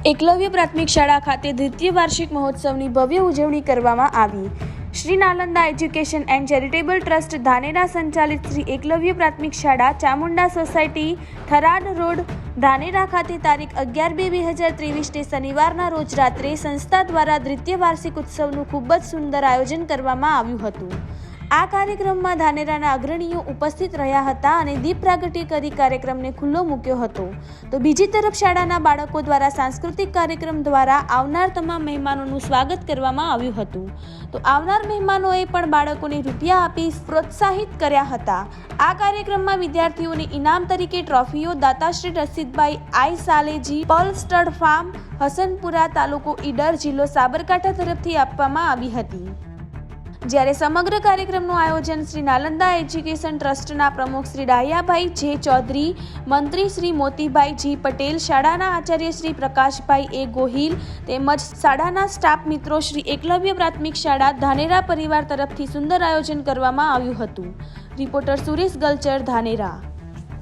એકલવ્ય પ્રાથમિક શાળા ખાતે દ્વિતીય વાર્ષિક મહોત્સવની ભવ્ય ઉજવણી કરવામાં આવી। Shri Nalanda education and charitable trust Dhanera સંચાલિત શ્રી એકલવ્ય પ્રાથમિક શાળા ચામુંડા સોસાયટી થરાદ રોડ ધાનેરા ખાતે તારીખ 11/2/2023 શનિવારના રોજ રાત્રે સંસ્થા દ્વારા દ્વિતીય વાર્ષિક ઉત્સવનું ખૂબ જ સુંદર આયોજન કરવામાં આવ્યું હતું। આ કાર્યક્રમમાં ધાનેરાના અગ્રણીઓ ઉપસ્થિત રહ્યા હતા અને દીપ પ્રાગટ્ય કરી કાર્યક્રમને ખુલ્લો મૂક્યો હતો। તો બીજી તરફ શાળાના બાળકો દ્વારા સાંસ્કૃતિક કાર્યક્રમ દ્વારા આવનાર તમામ મહેમાનોનું સ્વાગત કરવામાં આવ્યું હતું। તો આવનાર મહેમાનોએ પણ બાળકોને રૂપિયા આપી પ્રોત્સાહિત કર્યા હતા। આ કાર્યક્રમમાં વિદ્યાર્થીઓને ઇનામ તરીકે ટ્રોફીઓ દાતાશ્રી રસીદભાઈ આઈ સાલેજી પર્લ સ્ટડ ફાર્મ હસનપુરા તાલુકો ઈડર જિલ્લો સાબરકાંઠા તરફથી આપવામાં આવી હતી। જ્યારે સમગ્ર કાર્યક્રમનું આયોજન શ્રી નાલંદા એજ્યુકેશન ટ્રસ્ટના પ્રમુખ શ્રી ડાહ્યાભાઈ જે ચૌધરી, મંત્રી શ્રી મોતીભાઈ જી પટેલ, શાળાના આચાર્ય શ્રી પ્રકાશભાઈ એ ગોહિલ તેમજ શાળાના સ્ટાફ મિત્રો શ્રી એકલવ્ય પ્રાથમિક શાળા ધાનેરા પરિવાર તરફથી સુંદર આયોજન કરવામાં આવ્યું હતું। રિપોર્ટર સુરેશ ગલચર, ધાનેરા।